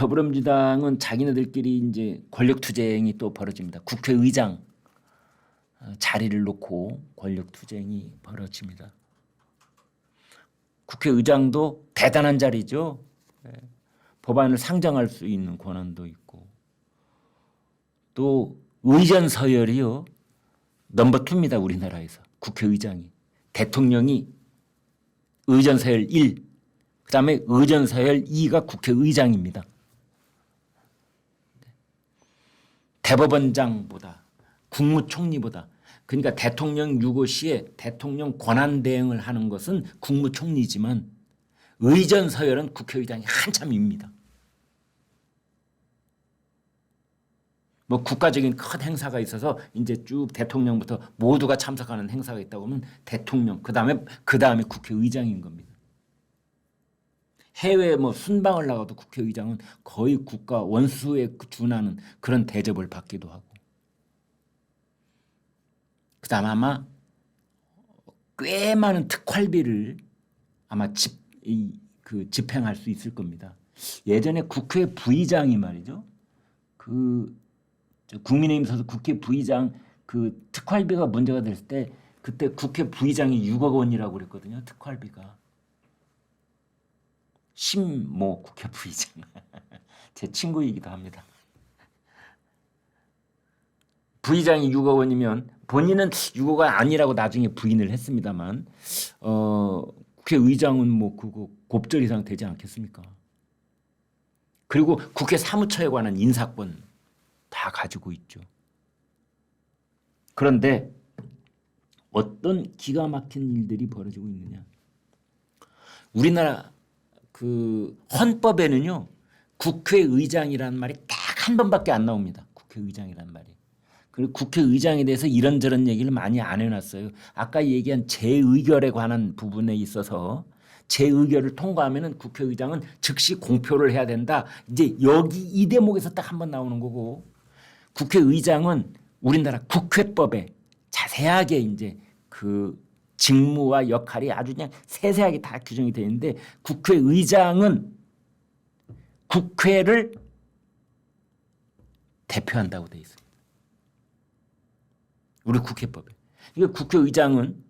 더불어민주당은 자기네들끼리 이제 권력 투쟁이 또 벌어집니다. 국회의장 자리를 놓고 권력 투쟁이 벌어집니다. 국회의장도 대단한 자리죠. 법안을 상정할 수 있는 권한도 있고 또 의전 서열이요. 넘버 2입니다. 우리나라에서. 국회의장이. 대통령이 의전 서열 1, 그다음에 의전 서열 2가 국회의장입니다. 대법원장보다 국무총리보다 그러니까 대통령 유고 시에 대통령 권한 대행을 하는 것은 국무총리지만 의전 서열은 국회의장이 한참입니다. 뭐 국가적인 큰 행사가 있어서 이제 쭉 대통령부터 모두가 참석하는 행사가 있다고 하면 대통령 그다음에 국회의장인 겁니다. 해외 뭐 순방을 나가도 국회의장은 거의 국가 원수에 준하는 그런 대접을 받기도 하고. 그다음 아마 꽤 많은 특활비를 아마 집행할 수 있을 겁니다. 예전에 국회 부의장이 말이죠. 국민의힘 소속 국회 부의장 그 특활비가 문제가 됐을 때 그때 국회 부의장이 6억 원이라고 그랬거든요. 특활비가. 심모 국회 부의장. 제 친구이기도 합니다. 부의장이 6억 원이면 본인은 6억 원 아니라고 나중에 부인을 했습니다만 국회의장은 뭐 그거 곱절 이상 되지 않겠습니까? 그리고 국회 사무처에 관한 인사권 다 가지고 있죠. 그런데 어떤 기가 막힌 일들이 벌어지고 있느냐. 우리나라 그 헌법에는요. 국회의장이라는 말이 딱 한 번밖에 안 나옵니다. 국회의장이라는 말이. 그리고 국회의장에 대해서 이런저런 얘기를 많이 안 해놨어요. 아까 얘기한 재의결에 관한 부분에 있어서 재의결을 통과하면은 국회의장은 즉시 공표를 해야 된다. 이제 여기 이 대목에서 딱 한 번 나오는 거고 국회의장은 우리나라 국회법에 자세하게 이제 그 직무와 역할이 아주 그냥 세세하게 다 규정이 되어 있는데 국회의장은 국회를 대표한다고 되어 있습니다. 우리 국회법에. 그러니까 국회의장은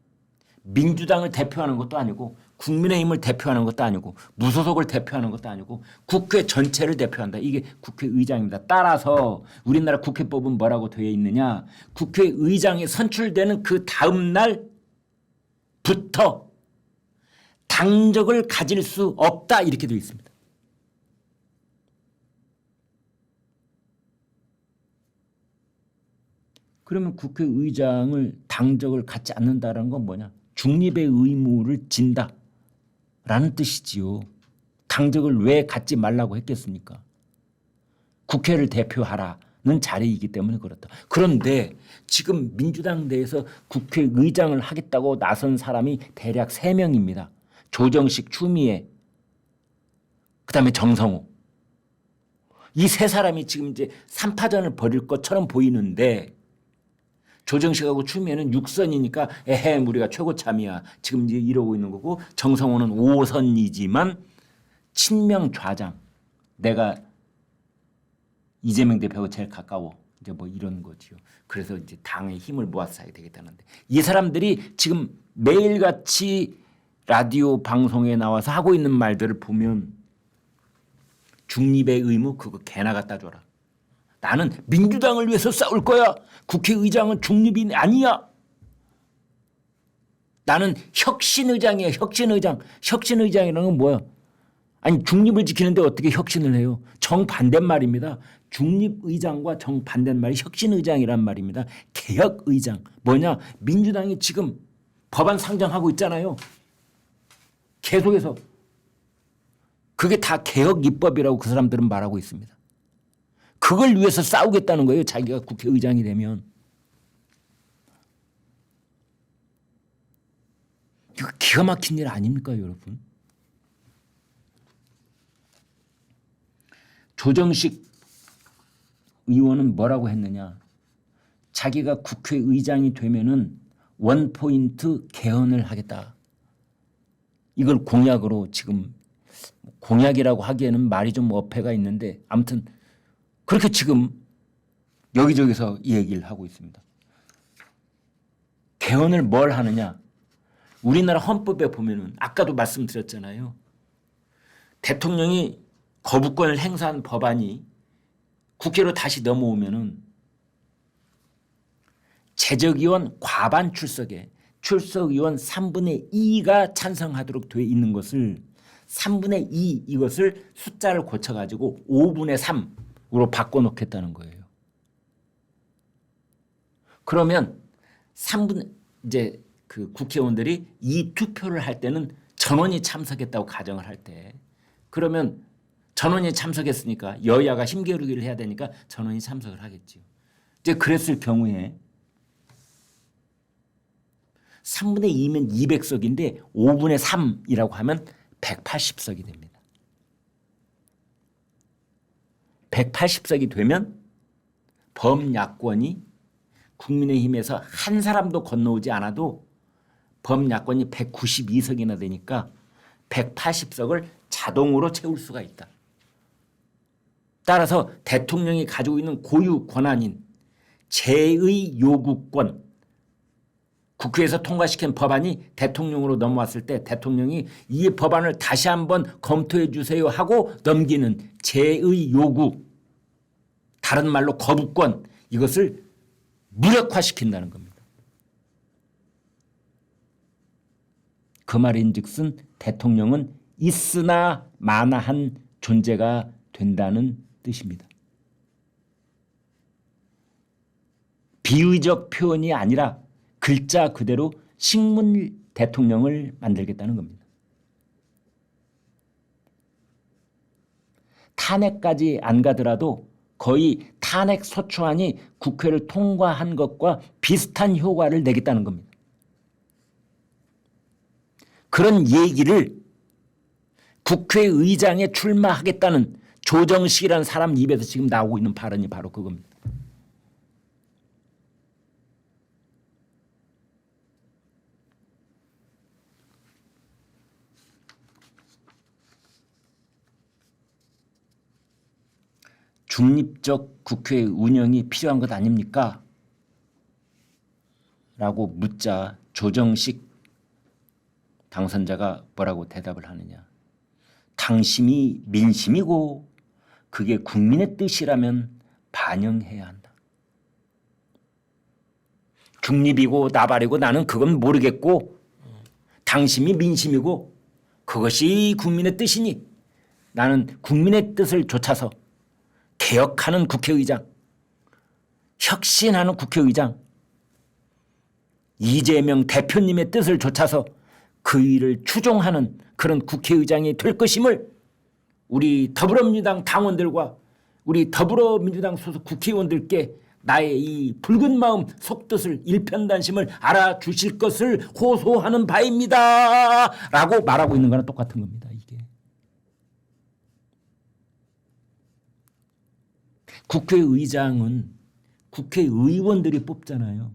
민주당을 대표하는 것도 아니고 국민의힘을 대표하는 것도 아니고 무소속을 대표하는 것도 아니고 국회 전체를 대표한다. 이게 국회의장입니다. 따라서 우리나라 국회법은 뭐라고 되어 있느냐. 국회의장이 선출되는 그 다음 날부터 당적을 가질 수 없다. 이렇게 되어 있습니다. 그러면 국회의장을 당적을 갖지 않는다는 건 뭐냐. 중립의 의무를 진다라는 뜻이지요. 당적을 왜 갖지 말라고 했겠습니까? 국회를 대표하라는 자리이기 때문에 그렇다. 그런데 지금 민주당 내에서 국회의장을 하겠다고 나선 사람이 대략 3명입니다. 조정식, 추미애, 그다음에 정성호. 이 3사람이 지금 이제 3파전을 벌일 것처럼 보이는데 조정식하고 추미애는 6선이니까 에헤 우리가 최고참이야. 지금 이제 이러고 있는 거고 정성호는 5선이지만 친명 좌장. 내가 이재명 대표하고 제일 가까워. 이제 뭐 이런 거지요. 그래서 이제 당의 힘을 모아서 해야 되겠다는데 이 사람들이 지금 매일같이 라디오 방송에 나와서 하고 있는 말들을 보면 중립의 의무 그거 개나 갖다 줘라. 나는 민주당을 위해서 싸울 거야. 국회의장은 중립이 아니야. 나는 혁신의장이야. 혁신의장. 혁신의장이라는 건 뭐야? 아니 중립을 지키는데 어떻게 혁신을 해요? 정반대말입니다. 중립의장과 정반대말이 혁신의장이란 말입니다. 개혁의장. 뭐냐? 민주당이 지금 법안 상정하고 있잖아요. 계속해서. 그게 다 개혁 입법이라고 그 사람들은 말하고 있습니다. 그걸 위해서 싸우겠다는 거예요. 자기가 국회의장이 되면. 이거 기가 막힌 일 아닙니까 여러분? 조정식 의원은 뭐라고 했느냐. 자기가 국회의장이 되면은 원포인트 개헌을 하겠다. 이걸 공약으로 지금 공약이라고 하기에는 말이 좀 어폐가 있는데 아무튼 그렇게 지금 여기저기서 이 얘기를 하고 있습니다. 개헌을 뭘 하느냐? 우리나라 헌법에 보면은 아까도 말씀드렸잖아요. 대통령이 거부권을 행사한 법안이 국회로 다시 넘어오면은 제적의원 과반 출석에 출석의원 3분의 2가 찬성하도록 되어 있는 것을 3분의 2 이것을 숫자를 고쳐가지고 5분의 3으로 바꿔놓겠다는 거예요. 그러면 3분 이제 그 국회의원들이 이 투표를 할 때는 전원이 참석했다고 가정을 할 때 그러면 전원이 참석했으니까 여야가 힘겨루기를 해야 되니까 전원이 참석을 하겠죠. 이제 그랬을 경우에 3분의 2면 200석인데 5분의 3이라고 하면 180석이 됩니다. 180석이 되면 범야권이 국민의힘에서 한 사람도 건너오지 않아도 범야권이 192석이나 되니까 180석을 자동으로 채울 수가 있다. 따라서 대통령이 가지고 있는 고유 권한인 재의 요구권, 국회에서 통과시킨 법안이 대통령으로 넘어왔을 때 대통령이 이 법안을 다시 한번 검토해 주세요 하고 넘기는 재의 요구, 다른 말로 거부권, 이것을 무력화시킨다는 겁니다. 그 말인즉슨 대통령은 있으나 마나한 존재가 된다는 뜻입니다. 비의적 표현이 아니라 글자 그대로 식물 대통령을 만들겠다는 겁니다. 탄핵까지 안 가더라도 거의 탄핵 소추안이 국회를 통과한 것과 비슷한 효과를 내겠다는 겁니다. 그런 얘기를 국회의장에 출마하겠다는 조정식이라는 사람 입에서 지금 나오고 있는 발언이 바로 그겁니다. 중립적 국회 운영이 필요한 것 아닙니까? 라고 묻자 조정식 당선자가 뭐라고 대답을 하느냐. 당심이 민심이고 그게 국민의 뜻이라면 반영해야 한다. 중립이고 나발이고 나는 그건 모르겠고 당심이 민심이고 그것이 국민의 뜻이니 나는 국민의 뜻을 좇아서 개혁하는 국회의장, 혁신하는 국회의장, 이재명 대표님의 뜻을 좇아서 그 일을 추종하는 그런 국회의장이 될 것임을 우리 더불어민주당 당원들과 우리 더불어민주당 소속 국회의원들께 나의 이 붉은 마음 속뜻을 일편단심을 알아주실 것을 호소하는 바입니다. 라고 말하고 있는 거랑 똑같은 겁니다. 이게. 국회의장은 국회의원들이 뽑잖아요.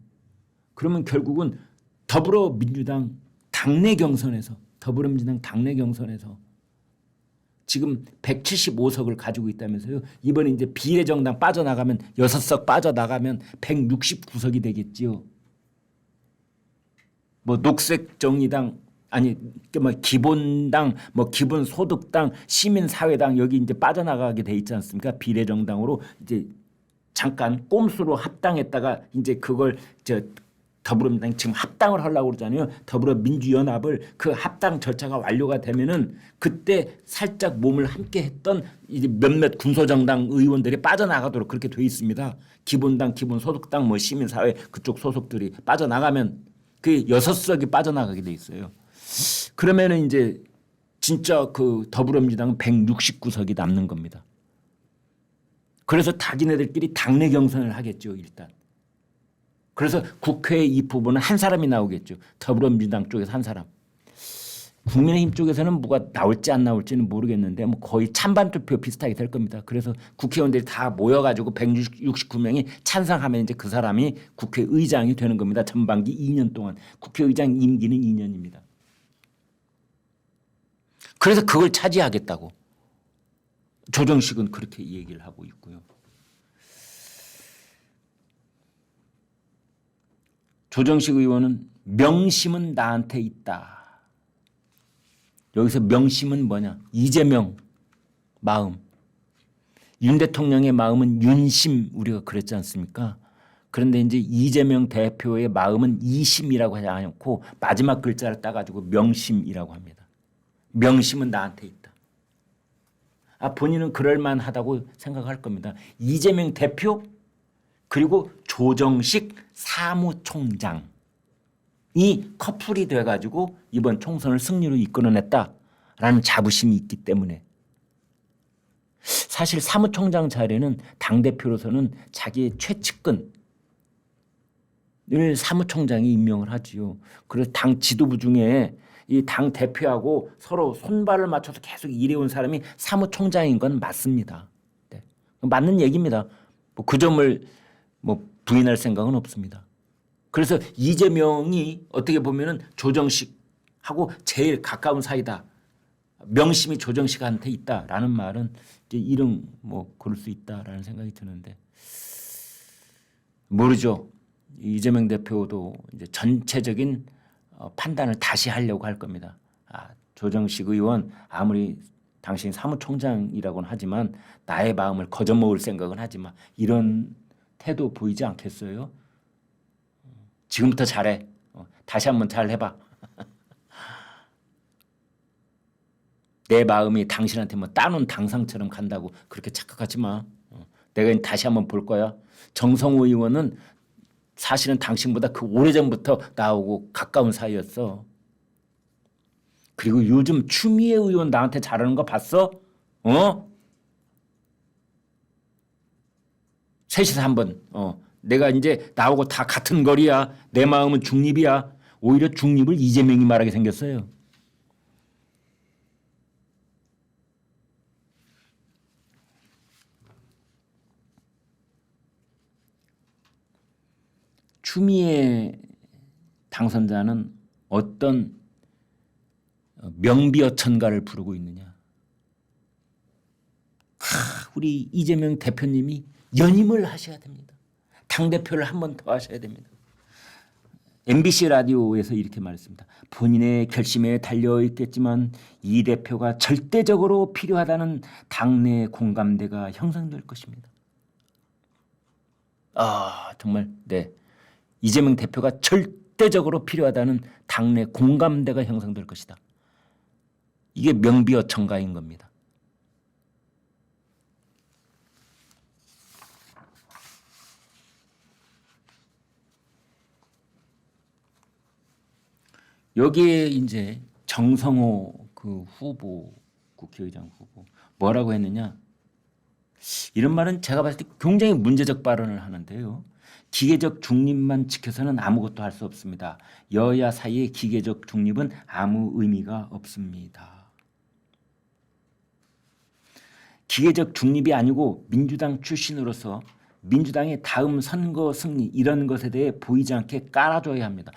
그러면 결국은 더불어민주당 당내 경선에서 더불어민주당 당내 경선에서 지금 175석을 가지고 있다면서요. 이번에 이제 비례정당 빠져나가면 6석 빠져나가면 169석이 되겠지요. 뭐 녹색정의당 아니 뭐 기본당 뭐 기본소득당 시민사회당 여기 이제 빠져나가게 돼 있지 않습니까? 비례정당으로 이제 잠깐 꼼수로 합당했다가 이제 그걸 더불어민주당이 지금 합당을 하려고 그러잖아요. 더불어민주연합을 그 합당 절차가 완료가 되면은 그때 살짝 몸을 함께 했던 이제 몇몇 군소정당 의원들이 빠져나가도록 그렇게 돼 있습니다. 기본당, 기본소득당, 뭐 시민사회 그쪽 소속들이 빠져나가면 그 6석이 빠져나가게 돼 있어요. 그러면은 이제 진짜 그 더불어민주당은 169석이 남는 겁니다. 그래서 자기네들끼리 당내 경선을 하겠죠, 일단. 그래서 국회에 이 부분은 한 사람이 나오겠죠. 더불어민주당 쪽에서 한 사람. 국민의힘 쪽에서는 뭐가 나올지 안 나올지는 모르겠는데 뭐 거의 찬반 투표 비슷하게 될 겁니다. 그래서 국회의원들이 다 모여가지고 169명이 찬성하면 이제 그 사람이 국회의장이 되는 겁니다. 전반기 2년 동안. 국회의장 임기는 2년입니다. 그래서 그걸 차지하겠다고 조정식은 그렇게 얘기를 하고 있고요. 조정식 의원은 명심은 나한테 있다. 여기서 명심은 뭐냐? 이재명 마음. 윤 대통령의 마음은 윤심 우리가 그랬지 않습니까? 그런데 이제 이재명 대표의 마음은 이심이라고 하지 않고 마지막 글자를 따가지고 명심이라고 합니다. 명심은 나한테 있다. 본인은 그럴만하다고 생각할 겁니다. 이재명 대표 그리고 조정식 사무총장이 커플이 돼가지고 이번 총선을 승리로 이끌어냈다라는 자부심이 있기 때문에 사실 사무총장 자리는 당대표로서는 자기의 최측근을 사무총장이 임명을 하지요. 그래서 당 지도부 중에 이 당 대표하고 서로 손발을 맞춰서 계속 일해온 사람이 사무총장인 건 맞습니다. 네. 맞는 얘기입니다. 그 점을 부인할 생각은 없습니다. 그래서 이재명이 어떻게 보면은 조정식하고 제일 가까운 사이다. 명심이 조정식한테 있다라는 말은 이제 이런 그럴 수 있다라는 생각이 드는데 모르죠. 이재명 대표도 이제 전체적인 판단을 다시 하려고 할 겁니다. 조정식 의원 아무리 당신이 사무총장이라고는 하지만 나의 마음을 거저먹을 생각은 하지 마. 이런 태도 보이지 않겠어요? 지금부터 잘해. 다시 한번 잘 해봐. 내 마음이 당신한테 따놓은 당상처럼 간다고 그렇게 착각하지 마. 내가 다시 한번 볼 거야. 정성호 의원은 사실은 당신보다 그 오래전부터 나오고 가까운 사이였어. 그리고 요즘 추미애 의원 나한테 잘하는 거 봤어? 셋이서 한번 내가 이제 나오고 다 같은 거리야. 내 마음은 중립이야. 오히려 중립을 이재명이 말하게 생겼어요. 추미애 당선자는 어떤 명비어천가를 부르고 있느냐. 우리 이재명 대표님이 연임을 하셔야 됩니다. 당대표를 한 번 더 하셔야 됩니다. MBC 라디오에서 이렇게 말했습니다. 본인의 결심에 달려있겠지만 이 대표가 절대적으로 필요하다는 당내 공감대가 형성될 것입니다. 정말 네. 이재명 대표가 절대적으로 필요하다는 당내 공감대가 형성될 것이다. 이게 명비어천가인 겁니다. 여기에 이제 정성호 그 후보, 국회의장 후보 뭐라고 했느냐? 이런 말은 제가 봤을 때 굉장히 문제적 발언을 하는데요. 기계적 중립만 지켜서는 아무것도 할 수 없습니다. 여야 사이의 기계적 중립은 아무 의미가 없습니다. 기계적 중립이 아니고 민주당 출신으로서 민주당의 다음 선거 승리 이런 것에 대해 보이지 않게 깔아줘야 합니다.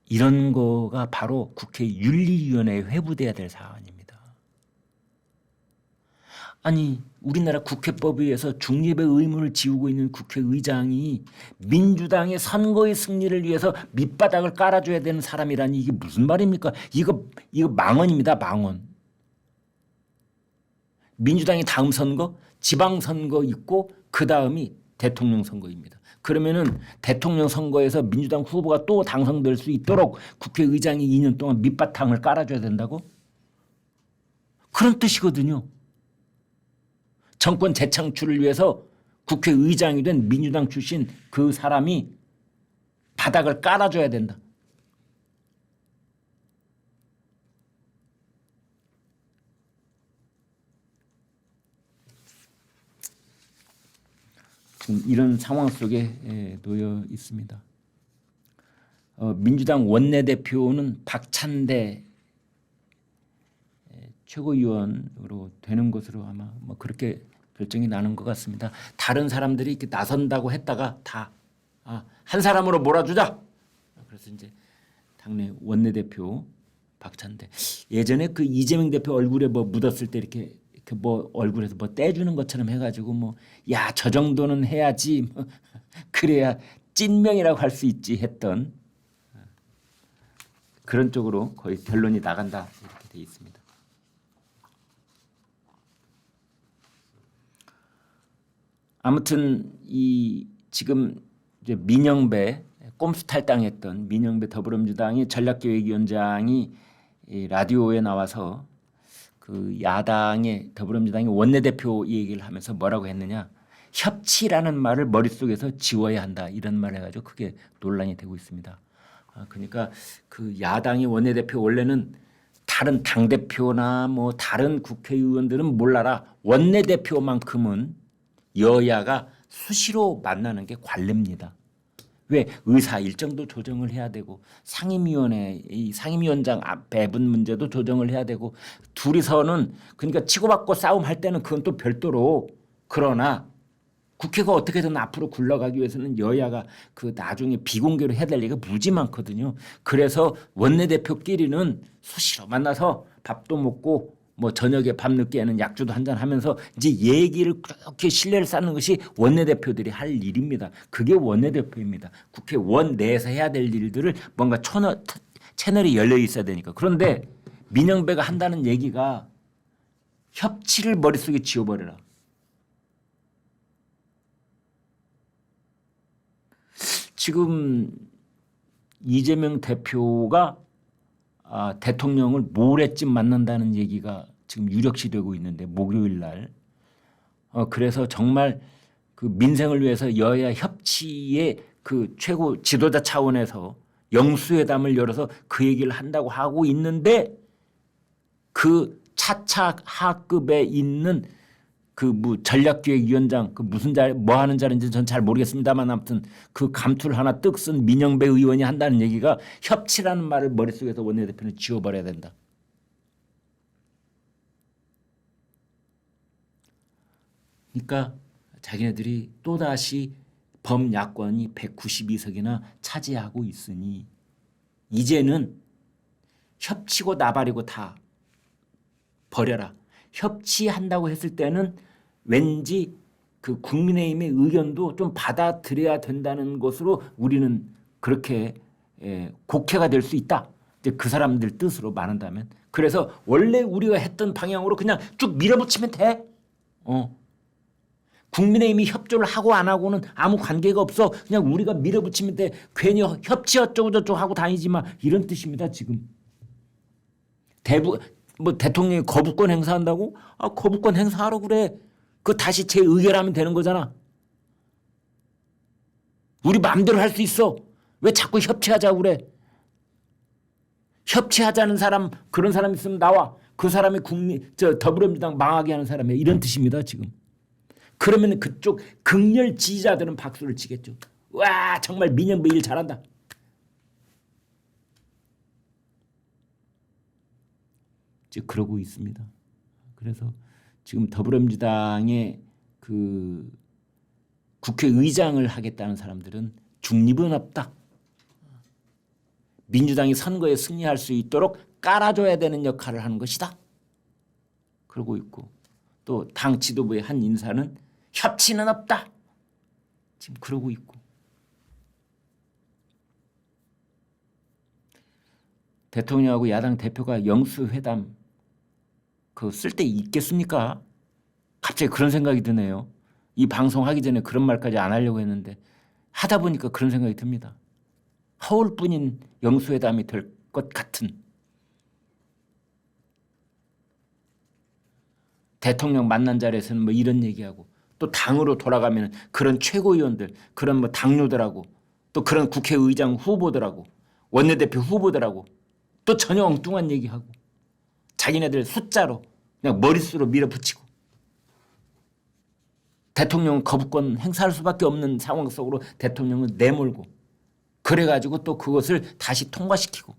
이런 거가 바로 국회 윤리위원회에 회부돼야 될 사안입니다. 아니 우리나라 국회법에 의해서 중립의 의무를 지우고 있는 국회의장이 민주당의 선거의 승리를 위해서 밑바닥을 깔아줘야 되는 사람이라니 이게 무슨 말입니까? 이거 망언입니다. 망언. 민주당이 다음 선거 지방선거 있고 그 다음이 대통령 선거입니다. 그러면은 대통령 선거에서 민주당 후보가 또 당선될 수 있도록 국회의장이 2년 동안 밑바탕을 깔아줘야 된다고? 그런 뜻이거든요. 정권 재창출을 위해서 국회의장이 된 민주당 출신 그 사람이 바닥을 깔아줘야 된다. 지금 이런 상황 속에 놓여 있습니다. 민주당 원내대표는 박찬대 최고위원으로 되는 것으로 아마 그렇게 결정이 나는 것 같습니다. 다른 사람들이 이렇게 나선다고 했다가 다 한 사람으로 몰아주자. 그래서 이제 당내 원내대표 박찬대. 예전에 그 이재명 대표 얼굴에 뭐 묻었을 때 이렇게 뭐 얼굴에서 뭐 떼주는 것처럼 해가지고 뭐 야 저 정도는 해야지 뭐 그래야 찐명이라고 할 수 있지 했던 그런 쪽으로 거의 결론이 나간다 이렇게 돼 있습니다. 아무튼 이 지금 이제 민영배 꼼수 탈당했던 민영배 더불어민주당의 전략기획위원장이 이 라디오에 나와서 그 야당의 더불어민주당의 원내대표 얘기를 하면서 뭐라고 했느냐, 협치라는 말을 머릿속에서 지워야 한다 이런 말을 해가지고 크게 논란이 되고 있습니다. 그러니까 그 야당의 원내대표 원래는 다른 당대표나 뭐 다른 국회의원들은 몰라라 원내대표만큼은 여야가 수시로 만나는 게 관례입니다. 왜 의사 일정도 조정을 해야 되고 상임위원회 이 상임위원장 배분 문제도 조정을 해야 되고 둘이서는 그러니까 치고받고 싸움할 때는 그건 또 별도로, 그러나 국회가 어떻게든 앞으로 굴러가기 위해서는 여야가 그 나중에 비공개로 해야 될 얘기가 무지 많거든요. 그래서 원내대표끼리는 수시로 만나서 밥도 먹고 뭐 저녁에 밤늦게는 약주도 한잔 하면서 이제 얘기를 그렇게 신뢰를 쌓는 것이 원내대표들이 할 일입니다. 그게 원내대표입니다. 국회 원 내에서 해야 될 일들을 뭔가 채널이 열려 있어야 되니까. 그런데 민영배가 한다는 얘기가 협치를 머릿속에 지워버려라. 지금 이재명 대표가 대통령을 모레쯤 만난다는 얘기가 지금 유력시 되고 있는데 목요일 날. 그래서 정말 그 민생을 위해서 여야 협치의 그 최고 지도자 차원에서 영수회담을 열어서 그 얘기를 한다고 하고 있는데 그 차차 하급에 있는 그 뭐 전략기획위원장 그 무슨 자 뭐 하는 자리인지 전 잘 모르겠습니다만 아무튼 그 감투를 하나 뜩 쓴 민영배 의원이 한다는 얘기가 협치라는 말을 머릿속에서 원내대표는 지워버려야 된다. 그러니까 자기네들이 또다시 범야권이 192석이나 차지하고 있으니 이제는 협치고 나발이고 다 버려라. 협치한다고 했을 때는 왠지 그 국민의힘의 의견도 좀 받아들여야 된다는 것으로 우리는 그렇게 곡해가 될 수 있다. 이제 그 사람들 뜻으로 말한다면. 그래서 원래 우리가 했던 방향으로 그냥 쭉 밀어붙이면 돼. 국민의힘이 협조를 하고 안 하고는 아무 관계가 없어. 그냥 우리가 밀어붙이면 돼. 괜히 협치 어쩌고 저쩌고 하고 다니지 마. 이런 뜻입니다. 지금. 뭐 대통령이 거부권 행사한다고? 거부권 행사하라고 그래. 그거 다시 재의결하면 되는 거잖아. 우리 마음대로 할 수 있어. 왜 자꾸 협치하자고 그래. 협치하자는 사람, 그런 사람 있으면 나와. 그 사람이 더불어민주당 망하게 하는 사람이야. 이런 뜻입니다. 지금. 그러면 그쪽 극렬 지지자들은 박수를 치겠죠. 와 정말 민영배 일 잘한다. 그러고 있습니다. 그래서 지금 더불어민주당의 그 국회의장을 하겠다는 사람들은 중립은 없다. 민주당이 선거에 승리할 수 있도록 깔아줘야 되는 역할을 하는 것이다. 그러고 있고 또 당 지도부의 한 인사는 협치는 없다. 지금 그러고 있고 대통령하고 야당 대표가 영수회담 그거 쓸 데 있겠습니까? 갑자기 그런 생각이 드네요. 이 방송 하기 전에 그런 말까지 안 하려고 했는데 하다 보니까 그런 생각이 듭니다. 허울뿐인 영수회담이 될 것 같은. 대통령 만난 자리에서는 뭐 이런 얘기하고 또 당으로 돌아가면 그런 최고위원들 그런 뭐 당뇨들하고 또 그런 국회의장 후보들하고 원내대표 후보들하고 또 전혀 엉뚱한 얘기하고 자기네들 숫자로 그냥 머릿수로 밀어붙이고 대통령은 거부권 행사할 수밖에 없는 상황 속으로 대통령은 내몰고 그래가지고 또 그것을 다시 통과시키고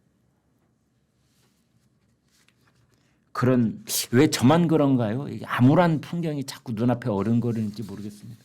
그런 왜 저만 그런가요? 암울한 풍경이 자꾸 눈앞에 어른거리는지 모르겠습니다.